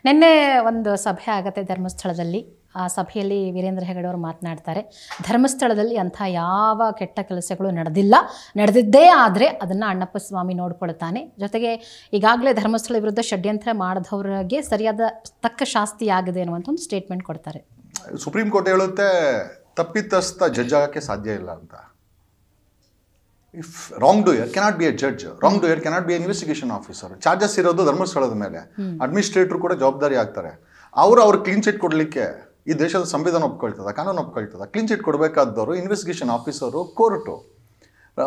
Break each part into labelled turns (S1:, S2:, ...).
S1: ನಿನ್ನೆ ಒಂದು ಸಭೆ ಆಗುತ್ತೆ ಧರ್ಮಸ್ಥಳದಲ್ಲಿ. ಆ ಸಭೆಯಲ್ಲಿ ವೀರೇಂದ್ರ ಹೆಗಡೆ ಅವರು ಮಾತನಾಡ್ತಾರೆ, ಧರ್ಮಸ್ಥಳದಲ್ಲಿ ಅಂಥ ಯಾವ ಕೆಟ್ಟ ಕೆಲಸಗಳು ನಡೆದಿದ್ದೇ ಆದರೆ ಅದನ್ನು ಅಣ್ಣಪ್ಪ ಸ್ವಾಮಿ ನೋಡ್ಕೊಳ್ತಾನೆ. ಜೊತೆಗೆ ಈಗಾಗಲೇ ಧರ್ಮಸ್ಥಳ ವಿರುದ್ಧ ಷಡ್ಯಂತ್ರ ಮಾಡಿದವರಿಗೆ ಸರಿಯಾದ ತಕ್ಕ ಶಾಸ್ತಿ ಆಗಿದೆ ಅನ್ನುವಂಥ ಒಂದು ಸ್ಟೇಟ್ಮೆಂಟ್ ಕೊಡ್ತಾರೆ.
S2: ಸುಪ್ರೀಂ ಕೋರ್ಟ್ ಹೇಳುತ್ತೆ ತಪ್ಪಿತಸ್ಥ ಜಡ್ಜ್ ಆಗೋಕ್ಕೆ ಸಾಧ್ಯ ಇಲ್ಲ ಅಂತ. If wrong doer cannot be A judge, wrong doer cannot be A investigation officer. Charges ಇರೋದು ಧರ್ಮಸ್ಥಳದ ಮೇಲೆ, ಅಡ್ಮಿನಿಸ್ಟ್ರೇಟರ್ ಕೂಡ ಜವಾಬ್ದಾರಿ ಆಗ್ತಾರೆ. ಅವ್ರು ಕ್ಲೀನ್ ಚಿಟ್ ಕೊಡಲಿಕ್ಕೆ ಈ ದೇಶದ ಸಂವಿಧಾನ ಒಪ್ಕೊಳ್ತದ, ಕಾನೂನು ಒಪ್ಕೊಳ್ತದ. ಕ್ಲೀನ್ ಚಿಟ್ ಕೊಡಬೇಕಾದವರು investigation officer, court.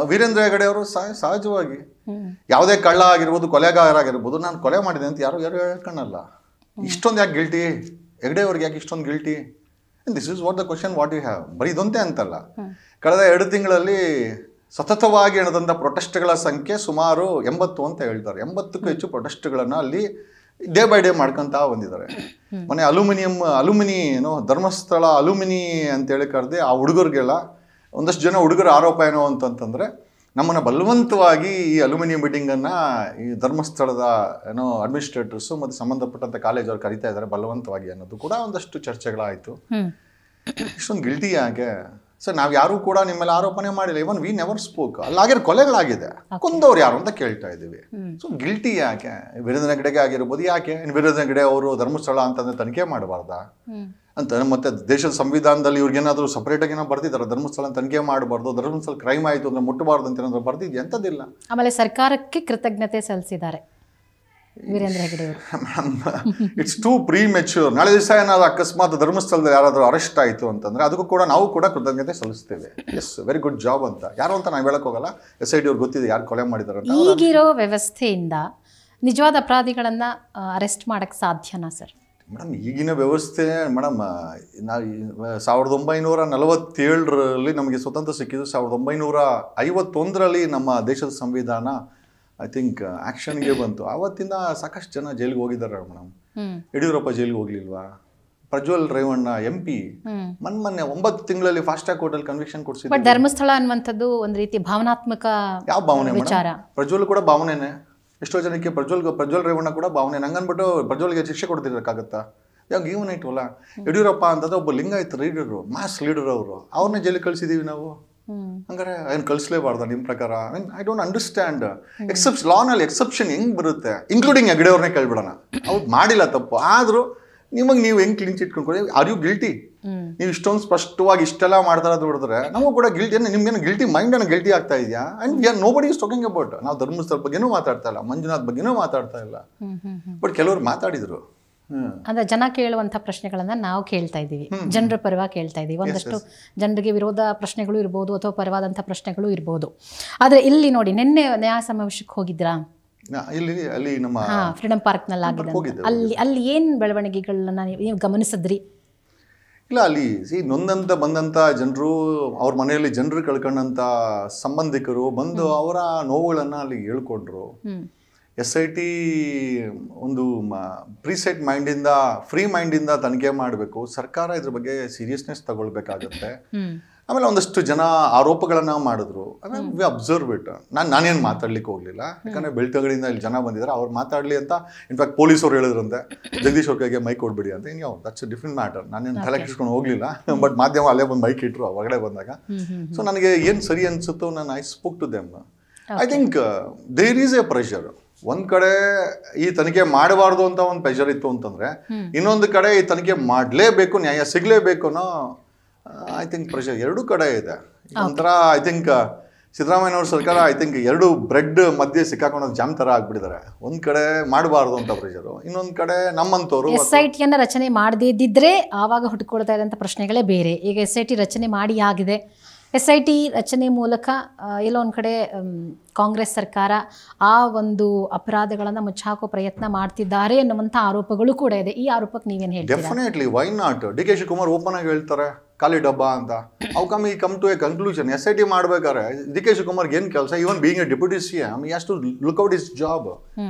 S2: Veerendra Hegde ಅವರು ಸಹಜವಾಗಿ ಯಾವುದೇ ಕಳ್ಳ ಆಗಿರ್ಬೋದು, ಕೊಲೆಗಾರ ಆಗಿರ್ಬೋದು, ನಾನು ಕೊಲೆ ಮಾಡಿದೆ ಅಂತ ಯಾರು ಹೇಳ್ಕೊಳ್ಳಲ್ಲ. ಇಷ್ಟೊಂದು ಯಾಕೆ ಗಿಲ್ಟಿ, ಹೆಗಡೆ ಅವ್ರಿಗೆ ಯಾಕೆ ಇಷ್ಟೊಂದು guilty? This is what the question what you have. ಬರೀ ಇದೊಂದೇ ಅಂತಲ್ಲ, ಕಳೆದ 2 ತಿಂಗಳಲ್ಲಿ ಸತತವಾಗಿ ನಡೆದಂಥ ಪ್ರೊಟೆಸ್ಟ್ಗಳ ಸಂಖ್ಯೆ ಸುಮಾರು 80 ಅಂತ ಹೇಳ್ತಾರೆ. 80ಕ್ಕೂ ಹೆಚ್ಚು ಪ್ರೊಟೆಸ್ಟ್ಗಳನ್ನು ಅಲ್ಲಿ ಡೇ ಬೈ ಡೇ ಮಾಡ್ಕೊಂತ ಬಂದಿದ್ದಾರೆ. ಮೊನ್ನೆ ಅಲ್ಯೂಮಿನಿ ಏನೋ ಧರ್ಮಸ್ಥಳ ಅಲ್ಯೂಮಿನಿ ಅಂತೇಳಿ ಕರೆದು ಆ ಹುಡುಗರಿಗೆಲ್ಲ ಒಂದಷ್ಟು ಜನ ಹುಡುಗರ ಆರೋಪ ಏನೋ ಅಂತಂತಂದರೆ, ನಮ್ಮನ್ನು ಬಲವಂತವಾಗಿ ಈ ಅಲ್ಯೂಮಿನಿಯಂ ಮೀಟಿಂಗನ್ನು ಈ ಧರ್ಮಸ್ಥಳದ ಏನೋ ಅಡ್ಮಿನಿಸ್ಟ್ರೇಟರ್ಸು ಮತ್ತು ಸಂಬಂಧಪಟ್ಟಂಥ ಕಾಲೇಜವ್ರು ಕರೀತಾ ಇದ್ದಾರೆ ಬಲವಂತವಾಗಿ ಅನ್ನೋದು ಕೂಡ ಒಂದಷ್ಟು ಚರ್ಚೆಗಳಾಯಿತು. ಇಷ್ಟೊಂದು ಗಿಲ್ಟಿ ಯಾಕೆ ಸರ್? ನಾವು ಯಾರೂ ಕೂಡ ನಿಮ್ಮೆಲ್ಲ ಆರೋಪನೆ ಮಾಡಿಲ್ಲ. Even we never spoke. ಅಲ್ಲಾಗಿರೋ ಕೊಲೆಗಳಾಗಿದೆ, ಕೊಂದವ್ರು ಯಾರು ಅಂತ ಕೇಳ್ತಾ ಇದ್ದೀವಿ. ಸೊ ಗಿಲ್ಟಿ ಯಾಕೆ? ವೀರೇಂದ್ರ ಹೆಗಡೆಗೆ ಆಗಿರ್ಬೋದು. ಯಾಕೆ ವೀರೇಂದ್ರ ಹೆಗಡೆ ಅವರು ಧರ್ಮಸ್ಥಳ ಅಂತಂದ್ರೆ ತನಿಖೆ ಮಾಡಬಾರ್ದಾ ಅಂತ? ಮತ್ತೆ ದೇಶದ ಸಂವಿಧಾನದಲ್ಲಿ ಇವ್ರಿಗೇನಾದರೂ ಸಪ್ರೇಟಾಗಿ ಏನೋ ಬರ್ತಿದ್ದಾರೆ, ಧರ್ಮಸ್ಥಳ ತನಿಖೆ ಮಾಡಬಾರ್ದು, ಧರ್ಮಸ್ಥಳ ಕ್ರೈಮ್ ಆಯಿತು ಅಂದ್ರೆ ಮುಟ್ಟಬಾರ್ದು ಅಂತ ಏನಾದರೂ ಬರ್ತಿದ್ಯಾ? ಅಂಥದ್ದಿಲ್ಲ.
S1: ಆಮೇಲೆ ಸರ್ಕಾರಕ್ಕೆ ಕೃತಜ್ಞತೆ ಸಲ್ಲಿಸಿದ್ದಾರೆ ವೀರೇಂದ್ರ ಹೆಗಡೆ ಅವರು.
S2: It's too premature. ನಾಳೆ ದಿವಸ ಏನಾದ್ರು ಅಕಸ್ಮಾತ್ ಧರ್ಮಸ್ಥಳದಲ್ಲಿ ಯಾರಾದರೂ ಅರೆಸ್ಟ್ ಆಯಿತು ಅಂತಂದ್ರೆ ಅದಕ್ಕೂ ಕೂಡ ನಾವು ಕೂಡ ಕೃತಜ್ಞತೆ ಸಲ್ಲಿಸ್ತೇವೆ. ಎಸ್, ವೆರಿ ಗುಡ್ ಜಾಬ್ ಅಂತ. ಯಾರು ಅಂತ ನಾವು ಹೇಳಕ್ ಹೋಗಲ್ಲ. SIT ಅವ್ರಿಗೆ ಗೊತ್ತಿದೆ ಯಾರು ಕೊಲೆ ಮಾಡಿದಾರೆ ಅಂತ.
S1: ಈಗಿರೋ ವ್ಯವಸ್ಥೆಯಿಂದ ನಿಜವಾದ ಅಪರಾಧಿಗಳನ್ನ ಅರೆಸ್ಟ್ ಮಾಡಕ್ಕೆ ಸಾಧ್ಯನಾ ಸರ್?
S2: ಮೇಡಮ್, ಈಗಿನ ವ್ಯವಸ್ಥೆ ಮೇಡಮ್, 1947ರಲ್ಲಿ ನಮಗೆ ಸ್ವತಂತ್ರ ಸಿಕ್ಕಿದ್ದು. 1951ರಲ್ಲಿ ನಮ್ಮ ದೇಶದ ಸಂವಿಧಾನ ಐ ಥಿಂಕ್ ಆ್ಯಕ್ಷನ್ಗೆ ಬಂತು. ಆವತ್ತಿಂದ ಸಾಕಷ್ಟು ಜನ ಜೈಲಿಗೆ ಹೋಗಿದ್ದಾರೆ ಮೇಡಮ್. ಯಡಿಯೂರಪ್ಪ ಜೈಲಿಗೆ ಹೋಗ್ಲಿಲ್ವಾ? ಪ್ರಜ್ವಲ್ ರೇವಣ್ಣ MP ಮೊನ್ನೆ 9 ತಿಂಗಳಲ್ಲಿ ಫಾಸ್ಟ್ ಟ್ರ್ಯಾಕ್ ಕೋರ್ಟಲ್ಲಿ ಕನ್ವಿಕ್ಷನ್ ಕೊಡಿಸಿದ್ರು.
S1: ಧರ್ಮಸ್ಥಳ ಅನ್ನುವಂಥದ್ದು ಒಂದು ರೀತಿ ಭಾವನಾತ್ಮಕ
S2: ಯಾವ ಭಾವನೆ ವಿಚಾರ. ಪ್ರಜ್ವಲ್ ಕೂಡ ಭಾವನೆನೇ. ಎಷ್ಟೋ ಜನಕ್ಕೆ ಪ್ರಜ್ವಲ್ ರೇವಣ್ಣ ಕೂಡ ಭಾವನೆ. ಹಂಗನ್ಬಿಟ್ಟು ಪ್ರಜ್ವಲ್ಗೆ ಶಿಕ್ಷೆ ಕೊಡ್ತಿರೋಕ್ಕಾಗತ್ತಾ? ಯಾವಾಗ ಈವನ್ ಇಟ್ವಲ್ಲ. ಯಡಿಯೂರಪ್ಪ ಅಂತಂದ್ರೆ ಒಬ್ಬ ಲಿಂಗಾಯತ್ ಲೀಡರು, ಮಾಸ್ ಲೀಡರ್ ಅವರು. ಅವ್ರನ್ನೇ ಜೈಲಿಗೆ ಕಳಿಸಿದೀವಿ ನಾವು. ಹಂಗಾರೆ ಏನು ಕಳಿಸ್ಲೇಬಾರ್ದ ನಿಮ್ಮ ಪ್ರಕಾರ? I don't understand. ಲಾನಲ್ಲಿ ಎಕ್ಸೆಪ್ಷನ್ ಹೆಂಗೆ ಬರುತ್ತೆ? ಇನ್ಕ್ಲೂಡಿಂಗ್ ಹೆಗಡೆ ಅವ್ರನ್ನೇ ಕೇಳ್ಬಿಡೋಣ. ಅವ್ರು ಮಾಡಿಲ್ಲ ತಪ್ಪು, ಆದರೂ ನಿಮಗೆ ನೀವು ಹೆಂಗೆ ಕ್ಲೀನ್ ಚಿಟ್ ಕೊಂಡ್ಕೊಳ್ಳಿ? Are you guilty? ನೀವು ಇಷ್ಟೊಂದು ಸ್ಪಷ್ಟವಾಗಿ ಇಷ್ಟೆಲ್ಲ ಮಾಡ್ತಾರ ಬಿಡಿದ್ರೆ ನಮಗೂ ಕೂಡ ಗಿಲ್ಟಿ. ನಿಮ್ಗೇನು ಗಿಲ್ಟಿ ಮೈಂಡನ್ನು ಗಿಲ್ಟಿ ಆಗ್ತಾ ಇದೆಯಾ? And nobody is talking about. ನಾವು ಧರ್ಮಸ್ಥಳ ಬಗ್ಗೆನೂ ಮಾತಾಡ್ತಾ ಇಲ್ಲ, ಮಂಜುನಾಥ್ ಬಗ್ಗೆನೂ ಮಾತಾಡ್ತಾ ಇಲ್ಲ. ಬಟ್ ಕೆಲವರು ಮಾತಾಡಿದ್ರು.
S1: ಅಂದ್ರೆ ಜನ ಕೇಳುವಂಥ ಪ್ರಶ್ನೆಗಳನ್ನ ನಾವು ಕೇಳ್ತಾ ಇದ್ದೀವಿ, ಜನರ ಪರವಾಗಿ ಕೇಳ್ತಾ ಇದ್ದೀವಿ. ಒಂದಷ್ಟು ಜನರಿಗೆ ವಿರೋಧ ಪ್ರಶ್ನೆಗಳು ಇರ್ಬೋದು ಅಥವಾ ಪರವಾದಂಥ ಪ್ರಶ್ನೆಗಳು ಇರ್ಬೋದು. ಆದರೆ ಇಲ್ಲಿ ನೋಡಿ, ನಿನ್ನೆ ನ್ಯಾಯ ಸಮಾವೇಶಕ್ಕೆ ಹೋಗಿದ್ರಾ?
S2: ಅಲ್ಲಿ ನಮ್ಮ
S1: ಫ್ರೀಡಂ ಪಾರ್ಕ್ನಲ್ಲಿ ಆಗಿದೆ. ಅಲ್ಲಿ ಏನು ಬೆಳವಣಿಗೆಗಳನ್ನ ನೀವು ಗಮನಿಸಿದ್ರಿ?
S2: ಇಲ್ಲ, ಅಲ್ಲಿ ಬಂದಂಥ ಜನರು, ಅವ್ರ ಮನೆಯಲ್ಲಿ ಜನರು ಕಳ್ಕೊಂಡಂಥ ಸಂಬಂಧಿಕರು ಬಂದು ಅವರ ನೋವುಗಳನ್ನು ಅಲ್ಲಿ ಹೇಳ್ಕೊಂಡ್ರು. SIT ಒಂದು ಪ್ರೀಸೆಟ್ ಮೈಂಡಿಂದ, ಫ್ರೀ ಮೈಂಡಿಂದ ತನಿಖೆ ಮಾಡಬೇಕು. ಸರ್ಕಾರ ಇದ್ರ ಬಗ್ಗೆ ಸೀರಿಯಸ್ನೆಸ್ ತಗೊಳ್ಬೇಕಾಗತ್ತೆ. ಆಮೇಲೆ ಒಂದಷ್ಟು ಜನ ಆರೋಪಗಳನ್ನು ಮಾಡಿದ್ರು. ಆಮೇಲೆ ವಿ ಅಬ್ಸರ್ವ್ ಇಟ್. ನಾನೇನು ಮಾತಾಡ್ಲಿಕ್ಕೆ ಹೋಗ್ಲಿಲ್ಲ, ಯಾಕಂದರೆ ಬೆಳ್ತಗಳಿಂದ ಇಲ್ಲಿ ಜನ ಬಂದಿದ್ದಾರೆ, ಅವ್ರು ಮಾತಾಡಲಿ ಅಂತ. ಇನ್ಫ್ಯಾಕ್ಟ್ ಪೊಲೀಸ್ ಅವ್ರು ಹೇಳಿದ್ರಂತೆ ಜಗದೀಶ್ ಅವ್ರ ಕೈಗೆ ಮೈಕ್ ಕೊಡ್ಬಿಡಿ ಅಂತ. ಇನ್ಯಾವ ದಟ್ಸ್ ಅ ಡಿಫ್ರೆಂಟ್ ಮ್ಯಾಟರ್. ನಾನೇನು ತಲೆ ಕೆಡಿಸ್ಕೊಂಡು ಹೋಗ್ಲಿಲ್ಲ. ಬಟ್ ಮಾಧ್ಯಮ ಅಲ್ಲೇ ಬಂದು ಮೈಕ್ ಇಟ್ಟರು ಹೊರಗಡೆ ಬಂದಾಗ. ಸೊ ನನಗೆ ಏನು ಸರಿ ಅನ್ಸುತ್ತೋ ನಾನು I spoke to them. I think there is a pressure. ಒಂದ್ ಕಡೆ ಈ ತನಿಖೆ ಮಾಡಬಾರ್ದು ಅಂತ ಒಂದು ಪ್ರೆಷರ್ ಇತ್ತು ಅಂತಂದ್ರೆ, ಇನ್ನೊಂದು ಕಡೆ ಈ ತನಿಖೆ ಮಾಡಲೇಬೇಕು, ನ್ಯಾಯ ಸಿಗ್ಲೇಬೇಕು ಅನ್ನೋ ಐ ಥಿಂಕ್ ಪ್ರೆಷರ್ ಎರಡೂ ಕಡೆ ಇದೆ. ಒಂಥರ ಐ ಥಿಂಕ್ ಸಿದ್ದರಾಮಯ್ಯನವ್ರ ಸರ್ಕಾರ ಐ ಥಿಂಕ್ 2 ಬ್ರೆಡ್ ಮಧ್ಯೆ ಸಿಕ್ಕಾಕೊಂಡು ಜಾಮ್ ತರ ಆಗ್ಬಿಟ್ಟಿದ್ದಾರೆ. ಒಂದ್ ಕಡೆ ಮಾಡಬಾರ್ದು ಅಂತ ಪ್ರೆಷರು, ಇನ್ನೊಂದ್ ಕಡೆ ನಮ್ಮಂತವ್ರು
S1: SITಯನ್ನ ರಚನೆ ಮಾಡದಿದ್ದಿದ್ರೆ ಆವಾಗ ಹುಟ್ಟುಕೊಳ್ತಾ ಇದ್ದಂಥ ಪ್ರಶ್ನೆಗಳೇ ಬೇರೆ. ಈಗ SIT ರಚನೆ ಮಾಡಿ ಆಗಿದೆ. SIT ರಚನೆ ಮೂಲಕ ಎಲ್ಲೋ ಒಂದು ಕಡೆ ಕಾಂಗ್ರೆಸ್ ಸರ್ಕಾರ ಆ ಒಂದು ಅಪರಾಧಗಳನ್ನು ಮುಚ್ಚಾಕೋ ಪ್ರಯತ್ನ ಮಾಡ್ತಿದ್ದಾರೆ ಅನ್ನುವಂಥ ಆರೋಪಗಳು ಕೂಡ ಇದೆ. ಈ ಆರೋಪಕ್ಕೆ ನೀವೇನು ಹೇಳ್ತೀರಾ?
S2: Definitely, why not? DK Shivakumar open ಆಗಿ ಹೇಳ್ತಾರೆ, ಖಾಲಿ ಡಬ್ಬ ಅಂತ. ಹೌ ಕಮ್ ಈ come to a conclusion? SIT ಮಾಡ್ಬೇಕಾದ್ರೆ ಡಿ ಕೆ ಶಿವಕುಮಾರ್ಗೆ ಏನು ಕೆಲಸ? Even being a deputy CM he has to look out his job.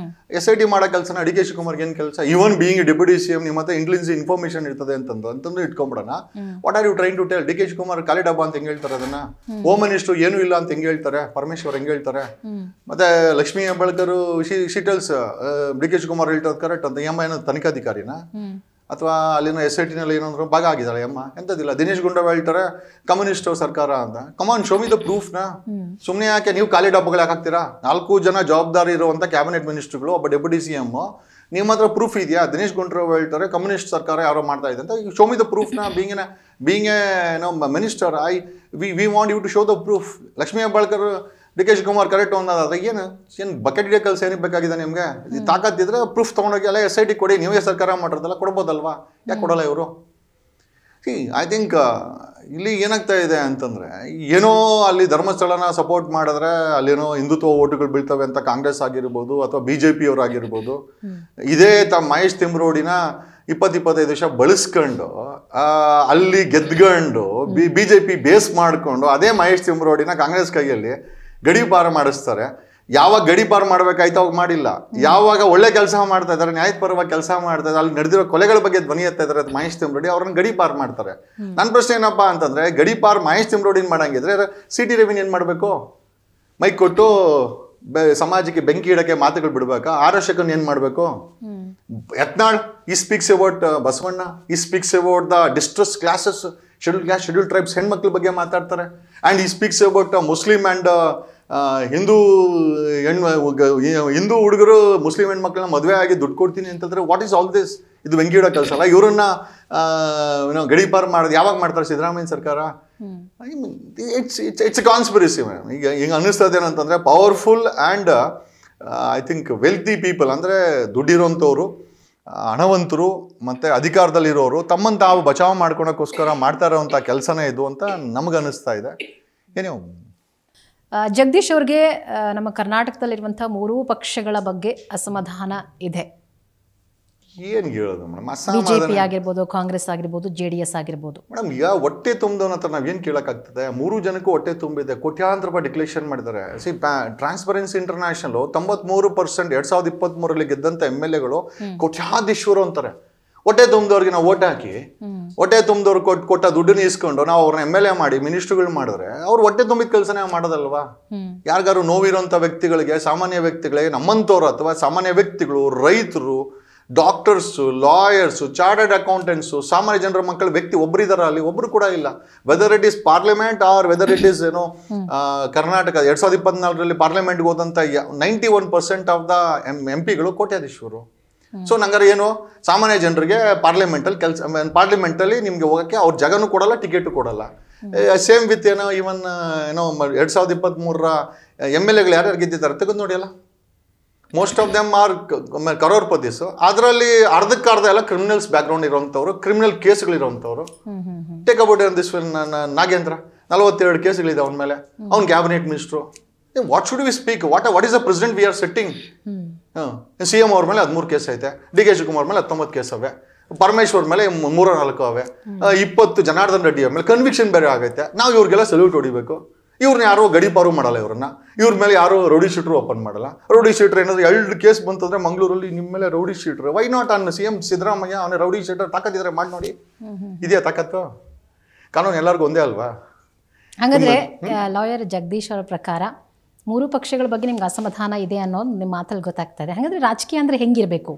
S2: SIT ಮಾಡೋ ಕೆಲಸನ ಡಿ ಕೆ ಶಿವಕುಮಾರ್ಗೆ ಏನು ಕೆಲಸ? Even being a deputy CM ನಿಮ್ಮ ಹತ್ರ ಇಂಟೆಲಿಜೆನ್ಸ್ ಇನ್ಫಾರ್ಮೇಶನ್ ಇರ್ತದೆ ಅಂತಂದ್ರೆ ಇಟ್ಕೊಂಡ್ಬಿಡೋಣ. What are you trying to tell? D K Shivakumar ಖಾಲಿ ಡಬ್ಬ ಅಂತ ಹೆಂಗೆ ಹೇಳ್ತಾರೆ ಅದನ್ನ? ಹೋಮ್ ಮಿನಿಸ್ಟರ್ ಏನೂ ಇಲ್ಲ ಅಂತ ಹೆಂಗೆ ಹೇಳ್ತಾರೆ? ಪರಮೇಶ್ವರ್ ಹೆಂಗೆ ಹೇಳ್ತಾರೆ? ಮತ್ತೆ Lakshmi Hebbalkar she tells D K Shivakumar ಹೇಳ್ತಾರೆ ಕರೆಕ್ಟ್ ಅಂತ. ಎಮ್ಮ ಏನೋ ತನಿಖಾಧಿಕಾರಿನ ಅಥವಾ ಅಲ್ಲಿನ SIT ನಲ್ಲಿ ಏನಂದ್ರು ಭಾಗ ಆಗಿದ್ದಾಳೆ ಅಮ್ಮ? ಎಂತದಿಲ್ಲ. ದಿನೇಶ್ ಗುಂಡೂರಾವ್ ಹೇಳ್ತಾರೆ ಕಮ್ಯುನಿಸ್ಟ್ ಸರ್ಕಾರ ಅಂತ. ಕಮಾನ್, ಶೋ ಮಿ ದ ಪ್ರೂಫ್ನ. ಸುಮ್ಮನೆ ಯಾಕೆ ನೀವು ಖಾಲಿ ಡಬ್ಬಗಳು ಯಾಕೆ ಹಾಕ್ತೀರಾ? 4 ಜನ ಜವಾಬ್ದಾರಿ ಇರುವಂತ ಕ್ಯಾಬಿನೆಟ್ ಮಿನಿಸ್ಟರ್ಗಳು, ಒಬ್ಬ ಡೆಪ್ಯೂಟಿ CM. ನಿಮ್ಮ ಹತ್ರ ಪ್ರೂಫ್ ಇದೆಯಾ? ದಿನೇಶ್ ಗುಂಡೂರಾವ್ ಹೇಳ್ತಾರೆ ಕಮ್ಯುನಿಸ್ಟ್ ಸರ್ಕಾರ ಯಾರೋ ಮಾಡ್ತಾ ಇದೆ ಅಂತ. ಶೋ ಮಿ ದ ಪ್ರೂಫ್ನ. Being a minister we want you to show the proof. Lakshmi Hebbalkar D K Shivakumar correct ಅನ್ನೋದಾದ್ರೆ ಏನು ಬಕೆಟ್ ಹಿಡಿಯೋ ಕೆಲಸ ಏನಕ್ಕೆ ಬೇಕಾಗಿದೆ ನಿಮಗೆ? ತಾಕತ್ತಿದ್ರೆ ಪ್ರೂಫ್ ತೊಗೊಂಡೋಗಿ ಅಲ್ಲ SIT ಕೊಡಿ, ನೀವೇ ಸರ್ಕಾರ ಮಾಡಿರೋದಲ್ಲ, ಕೊಡ್ಬೋದಲ್ವಾ? ಯಾಕೆ ಕೊಡಲ್ಲ ಇವರು? ಐ ಥಿಂಕ್ ಇಲ್ಲಿ ಏನಾಗ್ತಾ ಇದೆ ಅಂತಂದರೆ, ಏನೋ ಅಲ್ಲಿ ಧರ್ಮಸ್ಥಳನ ಸಪೋರ್ಟ್ ಮಾಡಿದ್ರೆ ಅಲ್ಲೇನೋ ಹಿಂದುತ್ವ ಓಟುಗಳು ಬೀಳ್ತವೆ ಅಂತ ಕಾಂಗ್ರೆಸ್ ಆಗಿರ್ಬೋದು ಅಥವಾ BJP ಅವರಾಗಿರ್ಬೋದು, ಇದೇ ಮಹೇಶ್ ತಿಮ್ರೋಡಿನ 20-25 ವರ್ಷ ಬಳಸ್ಕೊಂಡು ಅಲ್ಲಿ ಗೆದ್ಕೊಂಡು BJP ಬೇಸ್ ಮಾಡಿಕೊಂಡು ಅದೇ ಮಹೇಶ್ ತಿಮ್ರೋಡಿನ ಕಾಂಗ್ರೆಸ್ ಕೈಯಲ್ಲಿ ಗಡೀಪಾರು ಮಾಡಿಸ್ತಾರೆ. ಯಾವಾಗ ಗಡೀಪಾರು ಮಾಡ್ಬೇಕಾಯ್ತು ಅವಾಗ ಮಾಡಿಲ್ಲ. ಯಾವಾಗ ಒಳ್ಳೆ ಕೆಲಸ ಮಾಡ್ತಾ ಇದ್ದಾರೆ, ನ್ಯಾಯದ ಪರವಾಗಿ ಕೆಲಸ ಮಾಡ್ತಾ ಇದ್ದಾರೆ, ಅಲ್ಲಿ ನಡೆದಿರೋ ಕೊಲೆಗಳ ಬಗ್ಗೆ ಧ್ವನಿ ಎತ್ತಾ ಇದ್ದಾರೆ ಮಹೇಶ್ ತಿಮ್ರೋಡಿ, ಅವ್ರನ್ನ ಗಡೀಪಾರು ಮಾಡ್ತಾರೆ. ನನ್ನ ಪ್ರಶ್ನೆ ಏನಪ್ಪಾ ಅಂತಂದ್ರೆ, ಗಡೀಪಾರು ಮಹೇಶ್ ತಿಮ್ರೋಡಿನ ಮಾಡಂಗಿದ್ರೆ CT ರವಿನ ಏನ್ ಮಾಡ್ಬೇಕು? ಮೈಕ್ ಕೊಟ್ಟು ಸಮಾಜಕ್ಕೆ ಬೆಂಕಿ ಇಡಕ್ಕೆ ಮಾತುಗಳು ಬಿಡ್ಬೇಕಾ? ಆರಕ್ಷಕನ್ ಏನ್ ಮಾಡ್ಬೇಕು? ಯತ್ನಾಳ್ ಈ ಸ್ಪೀಕ್ಸ್ ಅಬೌಟ್ ಬಸವಣ್ಣ, ಈ speaks about the distress classes, schedule class, schedule tribes ಹೆಣ್ಮಕ್ಳ ಬಗ್ಗೆ ಮಾತಾಡ್ತಾರೆ. ಆ್ಯಂಡ್ ಈ speaks about Muslim and Hindu Hindu ಹುಡುಗರು ಮುಸ್ಲಿಂ ಹೆಣ್ಮಕ್ಳನ್ನ ಮದುವೆ ಆಗಿ ದುಡ್ಡು ಕೊಡ್ತೀನಿ ಅಂತಂದ್ರೆ ವಾಟ್ ಈಸ್ ಆಲ್ ದಿಸ್? ಇದು ವೆಂಕಿಡ ಕೆಲಸ ಅಲ್ಲ. ಇವರನ್ನ ಗಡೀಪಾರು ಮಾಡೋದು ಯಾವಾಗ ಮಾಡ್ತಾರೆ ಸಿದ್ದರಾಮಯ್ಯ ಸರ್ಕಾರ? It's A conspiracy madam. ಈಗ ಹಿಂಗೆ ಅನ್ನಿಸ್ತದೆ ಏನಂತಂದರೆ, powerful and I think wealthy people ಅಂದರೆ ದುಡ್ಡಿರೋಂಥವ್ರು, ಹಣವಂತರು ಮತ್ತು ಅಧಿಕಾರದಲ್ಲಿರೋರು ತಮ್ಮನ್ನು ತಾವು ಬಚಾವ್ ಮಾಡ್ಕೊಳಕ್ಕೋಸ್ಕರ ಮಾಡ್ತಾ ಇರೋವಂಥ ಕೆಲಸನೇ ಇದು ಅಂತ ನಮಗನ್ನಿಸ್ತಾ ಇದೆ. ಏನೋ
S1: ಜಗದೀಶ್ ಅವ್ರಿಗೆ ನಮ್ಮ ಕರ್ನಾಟಕದಲ್ಲಿರುವಂಥ 3 ಪಕ್ಷಗಳ ಬಗ್ಗೆ ಅಸಮಾಧಾನ ಇದೆ.
S2: ಏನು ಹೇಳೋದು ಮೇಡಮ್?
S1: BJP ಆಗಿರ್ಬೋದು, ಕಾಂಗ್ರೆಸ್ ಆಗಿರ್ಬೋದು, JDS ಆಗಿರ್ಬೋದು. ಮೇಡಮ್,
S2: ಈಗ ಹೊಟ್ಟೆ ತುಂಬಿದವನ ಹತ್ರ ನಾವೇನು ಕೇಳೋಕ್ಕಾಗ್ತದೆ? 3 ಜನಕ್ಕೂ ಹೊಟ್ಟೆ ತುಂಬಿದೆ, ಕೋಟ್ಯಾಂತರ ರೂಪಾಯಿ ಡಿಕ್ಲೇಷನ್ ಮಾಡಿದ್ದಾರೆ. ಟ್ರಾನ್ಸ್ಪರೆನ್ಸಿ ಇಂಟರ್ನ್ಯಾಷನಲ್ 93% 2023ರಲ್ಲಿ ಗೆದ್ದಂಥ MLAಗಳು ಕೋಟ್ಯಾಧೀಶ್ವರು ಅಂತಾರೆ. ಹೊಟ್ಟೆ ತುಂಬಿದವ್ರಿಗೆ ನಾವು ಓಟ್ ಹಾಕಿ, ಹೊಟ್ಟೆ ತುಂಬಿದವ್ರು ಕೊಟ್ಟ ದುಡ್ಡನ್ನ ಇಸ್ಕೊಂಡು ನಾವು ಅವ್ರನ್ನ MLA ಮಾಡಿ ಮಿನಿಸ್ಟ್ರುಗಳು ಮಾಡಿದ್ರೆ ಅವ್ರು ಹೊಟ್ಟೆ ತುಂಬಿದ ಕೆಲಸನೇ ಮಾಡೋದಲ್ವಾ? ಯಾರಿಗಾರು ನೋವಿರೋಂಥ ವ್ಯಕ್ತಿಗಳಿಗೆ, ಸಾಮಾನ್ಯ ವ್ಯಕ್ತಿಗಳಿಗೆ, ನಮ್ಮಂಥವ್ರು ಅಥವಾ ಸಾಮಾನ್ಯ ವ್ಯಕ್ತಿಗಳು, ರೈತರು, ಡಾಕ್ಟರ್ಸು, ಲಾಯರ್ಸು, ಚಾರ್ಟರ್ಡ್ ಅಕೌಂಟೆಂಟ್ಸು, ಸಾಮಾನ್ಯ ಜನರ ಮಕ್ಕಳ ವ್ಯಕ್ತಿ ಒಬ್ಬರಿದಾರ ಅಲ್ಲಿ? ಒಬ್ರು ಕೂಡ ಇಲ್ಲ. Whether it is parliament or whether it is Karnataka 2024ರಲ್ಲಿ ಪಾರ್ಲಿಮೆಂಟ್ಗೆ ಹೋದಂಥ 91% ಆಫ್ ದ MPಗಳು ಕೋಟ್ಯಾಧೀಶ್ವರು. ಸೊ ನಂಗಾರೆ ಏನು, ಸಾಮಾನ್ಯ ಜನರಿಗೆ ಪಾರ್ಲಿಮೆಂಟಲ್ಲಿ ನಿಮ್ಗೆ ಹೋಗಕ್ಕೆ ಅವ್ರ ಜಾಗನೂ ಕೊಡಲ್ಲ, ಟಿಕೆಟು ಕೊಡಲ್ಲ. ಸೇಮ್ ವಿತ್ ಇವನ್ 2023ರ MLAಗಳು ಯಾರ್ಯಾರು ಗೆದ್ದಿದ್ದಾರೆ ತೆಗೆದು ನೋಡಿ ಅಲ್ಲ. Most of them are crorepatis. ಅದರಲ್ಲಿ ಅರ್ಧಕ್ಕರ್ಧ ಎಲ್ಲ ಕ್ರಿಮಿನಲ್ಸ್ ಬ್ಯಾಕ್ಗ್ರೌಂಡ್ ಇರೋಂಥವ್ರು, ಕ್ರಿಮಿನಲ್ ಕೇಸ್ಗಳಿರೋಂಥವ್ರು. ಟೇಕ್ ಅಬೌಟ್ ದಿಸ್ ನಾಗೇಂದ್ರ 42 ಕೇಸ್ಗಳಿದೆ ಅವನ ಮೇಲೆ, ಅವ್ನ cabinet minister. What should we speak? What is the president we are setting? CM ಅವ್ರ ಮೇಲೆ 13 ಕೇಸ್ ಐತೆ, ಡಿ ಕೆ ಶಿವಕುಮಾರ್ ಮೇಲೆ 19 ಕೇಸ್ ಅವೆ, ಪರಮೇಶ್ವರ್ ಮೇಲೆ 3-4 ಅವೆ, 20 ಜನಾರ್ದನ್ ರೆಡ್ಡಿ ಅವ್ರ ಮೇಲೆ ಕನ್ವಿಕ್ಷನ್ ಬೇರೆ ಆಗೈತೆ. ನಾವು ಇವ್ರಿಗೆಲ್ಲ ಸಲ್ಯೂಟ್ ಹೊಡಿಬೇಕು. ಇವ್ರನ್ನ ಯಾರೋ ಗಡೀಪಾರು ಮಾಡಲ್ಲ, ಇವ್ರ ಮೇಲೆ ಯಾರೋ ರೌಡಿ ಶೀಟ್ರು ಓಪನ್ ಮಾಡಲ್ಲ. ರೌಡಿ ಶೀಟ್ರ್ ಏನಾದ್ರು 2 ಕೇಸ್ ಬಂತಂದ್ರೆ ಮಂಗಳೂರಲ್ಲಿ ನಿಮ್ಮ ಮೇಲೆ rowdy ಶೀಟ್ರು, why not an CM Siddaramaiah ಅವನ ರೌಡಿ ಶೀಟರ್ ತಾಕತ್ತಿದ್ರೆ ಮಾಡಿ ನೋಡಿ. ಇದೆಯಾ ತಾಕತ್ತು? ಕಾನೂನು ಎಲ್ಲರಿಗೂ ಒಂದೇ ಅಲ್ವಾ?
S1: ಹಾಗಾದ್ರೆ ಲಾಯರ್ ಜಗದೀಶ್ ಅವರ ಪ್ರಕಾರ 3 ಪಕ್ಷಗಳ ಬಗ್ಗೆ ನಿಮ್ಗೆ ಅಸಮಾಧಾನ ಇದೆ ಅನ್ನೋದು ನಿಮ್ಮ ಮಾತಲ್ಲಿ ಗೊತ್ತಾಗ್ತಾ ಇದೆ. ಹಾಗಾದ್ರೆ ರಾಜಕೀಯ ಅಂದ್ರೆ ಹೆಂಗಿರಬೇಕು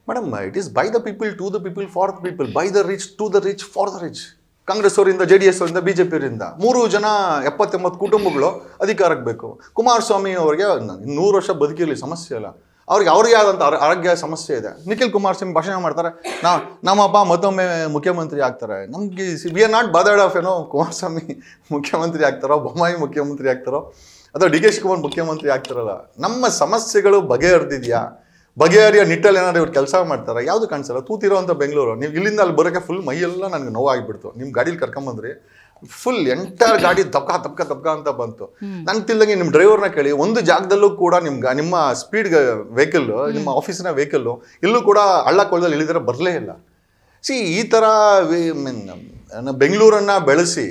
S2: madam? It is by the people, to the people, for the people, by the rich, to the rich, for the rich. Congress ಅವರಿಂದ, JDS ಅವರಿಂದ, BJP ಅವರಿಂದ 3 ಜನ 70-80 ಕುಟುಂಬಗಳು ಅಧಿಕಾರಕ್ಕೆ ಬೇಕು. ಕುಮಾರಸ್ವಾಮಿ ಅವರಿಗೆ 100 ವರ್ಷ ಬದುಕಿರಲಿ, ಸಮಸ್ಯೆ ಇಲ್ಲ. ಅವ್ರಿಗೆ ಆದಂಥ ಆರೋಗ್ಯ ಸಮಸ್ಯೆ ಇದೆ. ನಿಖಿಲ್ ಕುಮಾರಸ್ವಾಮಿ ಭಾಷಣ ಮಾಡ್ತಾರೆ, ನಮ್ಮಪ್ಪ ಮತ್ತೊಮ್ಮೆ ಮುಖ್ಯಮಂತ್ರಿ ಆಗ್ತಾರೆ. ನಮ್ಗೆ we are not bothered of Kumaraswamy ಮುಖ್ಯಮಂತ್ರಿ ಆಗ್ತಾರೋ, ಬೊಮ್ಮಾಯಿ ಮುಖ್ಯಮಂತ್ರಿ ಆಗ್ತಾರೋ, ಅಥವಾ ಡಿ ಕೆ ಶಿವಕುಮಾರ್ ಮುಖ್ಯಮಂತ್ರಿ ಆಗ್ತಾರಲ್ಲ. ನಮ್ಮ ಸಮಸ್ಯೆಗಳು ಬಗೆಹರಿದಿದೆಯಾ? ಬಗೆಹರಿಯೋ ನಿಟ್ಟಲ್ಲಿ ಏನಾದ್ರು ಇವ್ರು ಕೆಲಸ ಮಾಡ್ತಾರೆ? ಯಾವುದು ಕಾಣಿಸಲ್ಲ. ತೂತಿರೋ ಅಂತ ಬೆಂಗಳೂರು. ನೀವು ಇಲ್ಲಿಂದ ಅಲ್ಲಿ ಬರೋಕ್ಕೆ ಫುಲ್ ಮೈಯೆಲ್ಲ ನನಗೆ ನೋವಾಗಿಬಿಡ್ತು. ನಿಮ್ಮ ಗಾಡೀಲಿ ಕರ್ಕೊಂಬಂದ್ರಿ, ಫುಲ್ ಎಂಟೈರ್ ಗಾಡಿ ದಬ್ಕ ಅಂತ ಬಂತು. ನನ್ಗೆ ತಿಳ್ದಂಗೆ ನಿಮ್ಮ ಡ್ರೈವರ್ನ ಕೇಳಿ, ಒಂದು ಜಾಗದಲ್ಲೂ ಕೂಡ ನಿಮ್ಮ ಸ್ಪೀಡ್ ವೆಹಿಕಲ್, ನಿಮ್ಮ ಆಫೀಸಿನ ವೆಹಿಕಲ್ಲು ಇಲ್ಲೂ ಕೂಡ ಹಳ್ಳ ಕೊಳ್ಳದಲ್ಲಿ ಇಳಿದ್ರೆ ಬರಲೇ ಇಲ್ಲ. ಈ ಥರ ಬೆಂಗಳೂರನ್ನ ಬೆಳೆಸಿ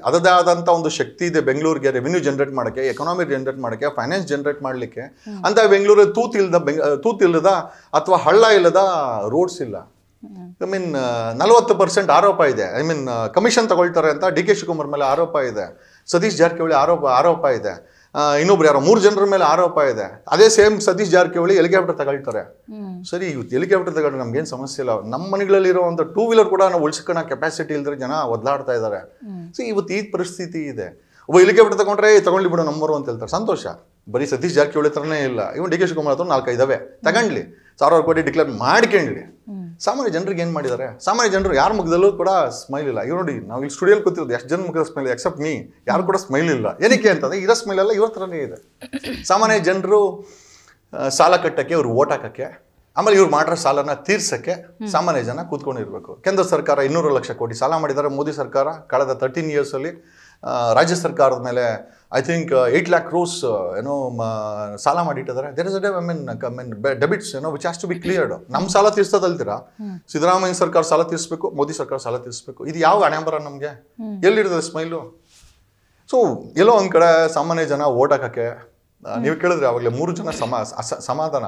S2: ಅದದೇ ಆದಂಥ ಒಂದು ಶಕ್ತಿ ಇದೆ ಬೆಂಗಳೂರಿಗೆ, ರೆವಿನ್ಯೂ ಜನರೇಟ್ ಮಾಡೋಕ್ಕೆ, ಎಕನಾಮಿ ಜನರೇಟ್ ಮಾಡೋಕ್ಕೆ, ಫೈನಾನ್ಸ್ ಜನರೇಟ್ ಮಾಡಲಿಕ್ಕೆ. ಅಂತ ಬೆಂಗಳೂರು ತೂತಿಲ್ಲದ ಅಥವಾ ಹಳ್ಳ ಇಲ್ಲದ ರೋಡ್ಸ್ ಇಲ್ಲ. ಐ ಮೀನ್ 40% ಆರೋಪ ಇದೆ. ಐ ಮೀನ್ ಕಮಿಷನ್ ತಗೊಳ್ತಾರೆ ಅಂತ ಡಿ ಕೆ ಶಿವಕುಮಾರ್ ಮೇಲೆ ಆರೋಪ ಇದೆ, ಸತೀಶ್ ಜಾರಕಿಹೊಳಿ ಆರೋಪ ಇದೆ, ಇನ್ನೊಬ್ರು ಯಾರೋ 3 ಜನರ ಮೇಲೆ ಆರೋಪ ಇದೆ. ಅದೇ ಸೇಮ್ ಸತೀಶ್ ಜಾರಕಿಹೊಳಿ ಹೆಲಿಕಾಪ್ಟರ್ ತಗೊಳ್ತಾರೆ. ಸರಿ, ಇವತ್ತು ಹೆಲಿಕಾಪ್ಟರ್ ತಗೊಂಡ್ರೆ ನಮ್ಗೇನು ಸಮಸ್ಯೆ ಇಲ್ಲ. ನಮ್ಮ ಮನೆಗಳಲ್ಲಿರೋ ಒಂದು 2 ವೀಲರ್ ಕೂಡ ನಾವು ಉಳಿಸ್ಕೊಳ್ಳೋ ಕೆಪಾಸಿಟಿ ಇಲ್ಲದ್ರೆ ಜನ ಒದ್ದಾಡ್ತಾ ಇದ್ದಾರೆ. ಸೊ ಇವತ್ತು ಈ ಪರಿಸ್ಥಿತಿ ಇದೆ. ಒಬ್ಬ ಹೆಲಿಕಾಪ್ಟರ್ ತಗೊಂಡ್ರೆ ತಗೊಂಡ್ಲಿ ಬಿಡು ನಮ್ಮರು ಅಂತ ಹೇಳ್ತಾರೆ, ಸಂತೋಷ. ಬರೀ ಸತೀಶ್ ಜಾರಕಿಹೊಳಿ ಥರನೇ ಇಲ್ಲ, ಇವನು ಡಿ ಕೆ ಶಿವಕುಮಾರ್ ಹತ್ರ 4-5 ಇದಾವೆ, ತಗೊಂಡ್ಲಿ, 1000 ಕೋಟಿ ಡಿಕ್ಲೇರ್ ಮಾಡ್ಕೊಂಡ್ಲಿ. ಸಾಮಾನ್ಯ ಜನರಿಗೆ ಏನು ಮಾಡಿದ್ದಾರೆ? ಸಾಮಾನ್ಯ ಜನರು ಯಾರ ಮುಖದಲ್ಲೂ ಕೂಡ ಸ್ಮೈಲ್ ಇಲ್ಲ. ಇವ್ ನೋಡಿ, ನಾವು ಇಲ್ಲಿ ಸ್ಟುಡಿಯೋಲಿ ಕೂತಿರೋದು ಎಷ್ಟು ಜನ ಮುಖದ ಸ್ಮೈಲ್, ಎಕ್ಸೆಪ್ಟ್ ಮೀ, ಯಾರು ಕೂಡ ಸ್ಮೈಲ್ ಇಲ್ಲ. ಏನಕ್ಕೆ ಅಂತಂದರೆ ಇರೋ ಸ್ಮೈಲ್ ಎಲ್ಲ ಇವ್ರ ಥರನೇ ಇದೆ. ಸಾಮಾನ್ಯ ಜನರು ಸಾಲ ಕಟ್ಟಕ್ಕೆ, ಇವ್ರು ಓಟ್ ಹಾಕಕ್ಕೆ, ಆಮೇಲೆ ಇವ್ರು ಮಾಡಿರೋ ಸಾಲನ ತೀರ್ಸಕ್ಕೆ ಸಾಮಾನ್ಯ ಜನ ಕೂತ್ಕೊಂಡಿರ್ಬೇಕು. ಕೇಂದ್ರ ಸರ್ಕಾರ 200 ಲಕ್ಷ ಕೋಟಿ ಸಾಲ ಮಾಡಿದ್ದಾರೆ. ಮೋದಿ ಸರ್ಕಾರ ಕಳೆದ 13 ಇಯರ್ಸಲ್ಲಿ ರಾಜ್ಯ ಸರ್ಕಾರದ ಮೇಲೆ ಐ ಥಿಂಕ್ 8 lakh crores ಏನೋ ಸಾಲ ಮಾಡಿಟ್ಟಿದ್ದಾರೆ. There is I mean debits which has to be cleared. ನಮ್ಮ ಸಾಲ ತೀರ್ಸೋದಲ್ತೀರಾ? ಸಿದ್ದರಾಮಯ್ಯ ಸರ್ಕಾರ ಸಾಲ ತೀರಿಸಬೇಕು, ಮೋದಿ ಸರ್ಕಾರ ಸಾಲ ತೀರಿಸಬೇಕು. ಇದು ಯಾವ ಹಣೆಬರ ನಮಗೆ? ಎಲ್ಲಿರ್ತದೆ ಸ್ಮೈಲು? ಸೊ ಎಲ್ಲೋ ಒಂದು ಕಡೆ ಸಾಮಾನ್ಯ ಜನ ಓಟ್ ಹಾಕಕ್ಕೆ, ನೀವು ಕೇಳಿದ್ರೆ ಅವಾಗಲೇ 3 ಜನ ಸಮಾಧಾನ.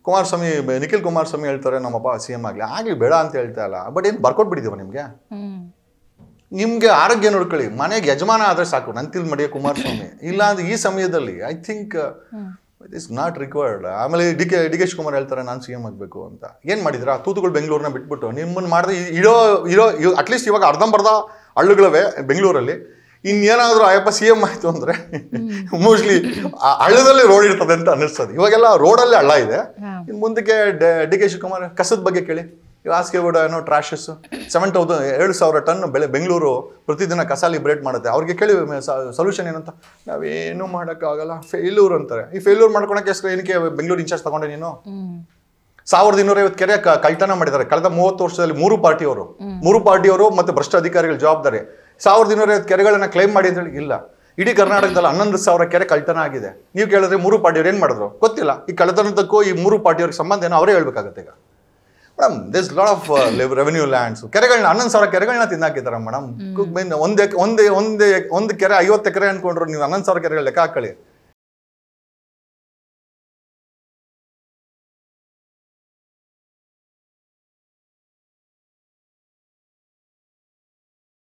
S2: ಕುಮಾರಸ್ವಾಮಿ, ನಿಖಿಲ್ ಕುಮಾರಸ್ವಾಮಿ ಹೇಳ್ತಾರೆ ನಮ್ಮಪ್ಪ CM ಆಗಲಿ ಬೇಡ ಅಂತ ಹೇಳ್ತಾ ಇಲ್ಲ. ಬಟ್ ಏನು ಬರ್ಕೊಟ್ಬಿಟ್ಟಿದ್ದೀವ ನಿಮಗೆ ಆರೋಗ್ಯ ನೋಡ್ಕೊಳ್ಳಿ, ಮನೆಗೆ ಯಜಮಾನ ಆದರೆ ಸಾಕು, ನಂತಿಲ್ ಮಡಿಯ ಕುಮಾರಸ್ವಾಮಿ. ಇಲ್ಲ ಅಂದ್ರೆ ಈ ಸಮಯದಲ್ಲಿ I think it is not required. ಆಮೇಲೆ ಡಿ ಕೆ ಶಿವಕುಮಾರ್ ಹೇಳ್ತಾರೆ ನಾನು CM ಆಗಬೇಕು ಅಂತ. ಏನು ಮಾಡಿದ್ರ? ತೂತುಗಳು ಬೆಂಗಳೂರನ್ನ ಬಿಟ್ಬಿಟ್ಟು ನಿಮ್ಮನ್ನು ಮಾಡಿದ್ರೆ ಇರೋ ಅಟ್ಲೀಸ್ಟ್ ಇವಾಗ ಅರ್ಧಂಬರ್ಧ ಹಳ್ಳುಗಳವೆ ಬೆಂಗಳೂರಲ್ಲಿ. ಇನ್ನೇನಾದರೂ ಅಯ್ಯಪ್ಪ CM ಆಯಿತು ಅಂದರೆ ಮೋಸ್ಟ್ಲಿ ಹಳ್ಳದಲ್ಲಿ ರೋಡ್ ಇರ್ತದೆ ಅಂತ ಅನ್ನಿಸ್ತದೆ. ಇವಾಗೆಲ್ಲ ರೋಡಲ್ಲೇ ಹಳ್ಳ ಇದೆ. ಇನ್ನು ಮುಂದಕ್ಕೆ ಡಿ ಕೆ ಶಿವಕುಮಾರ್ ಕಸದ ಬಗ್ಗೆ ಕೇಳಿ, ಹಾಸಿಗೆಗೂಡ ಏನೋ ಟ್ರಾಶಸ್ 7,000 ಟನ್ ಬೆಂಗಳೂರು ಪ್ರತಿದಿನ ಕಸ ಲಿಬ್ರೇಟ್ ಮಾಡುತ್ತೆ. ಅವ್ರಿಗೆ ಕೇಳಿ ಸೊಲ್ಯೂಷನ್ ಏನಂತ, ನಾವೇನು ಮಾಡೋಕ್ಕಾಗಲ್ಲ, ಫೇಲ್ಯೂರ್ ಅಂತಾರೆ. ಈ ಫೇಲ್ಯೂರ್ ಮಾಡ್ಕೊಳಕ್ಕೆ ಏನಕ್ಕೆ ಬೆಂಗಳೂರು ಇನ್ಚಾರ್ಜ್ ತಗೊಂಡೆ ನೀನು? 1250 ಕೆರೆ ಕಳ್ತನ ಮಾಡಿದ್ದಾರೆ ಕಳೆದ 30 ವರ್ಷದಲ್ಲಿ. 3 ಪಾರ್ಟಿಯವರು ಮತ್ತು ಭ್ರಷ್ಟ ಅಧಿಕಾರಿಗಳ ಜವಾಬ್ದಾರಿ. 1250 ಕೆರೆಗಳನ್ನ ಕ್ಲೈಮ್ ಮಾಡಿ ಅಂತ ಹೇಳಿ ಇಲ್ಲ. ಇಡೀ ಕರ್ನಾಟಕದಲ್ಲಿ 11,000 ಕೆರೆ ಕಳ್ತನ ಆಗಿದೆ. ನೀವು ಕೇಳಿದ್ರೆ 3 ಪಾರ್ಟಿಯವ್ರು ಏನು ಮಾಡಿದ್ರು ಗೊತ್ತಿಲ್ಲ. ಈ ಕಳ್ತನದಕ್ಕೂ ಈ 3 ಪಾರ್ಟಿಯವ್ರಿಗೆ ಸಂಬಂಧ ಏನೋ ಅವರೇ ಹೇಳ್ಬೇಕಾಗತ್ತೆ. ಈಗ madam this lot of revenue lands ಕೆರೆಗಳನ್ನ 11,000 ಕೆರೆಗಳನ್ನ ತಿನ್ನಾಕಿದ್ದಾರೆ ಮೇಡಮ್. ಒಂದು ಕೆರೆ 50 ಎಕರೆ ಅನ್ಕೊಂಡ್ರು ನೀವು 11,000 ಕೆರೆಗಳ ಲೆಕ್ಕ ಹಾಕೊಳ್ಳಿ.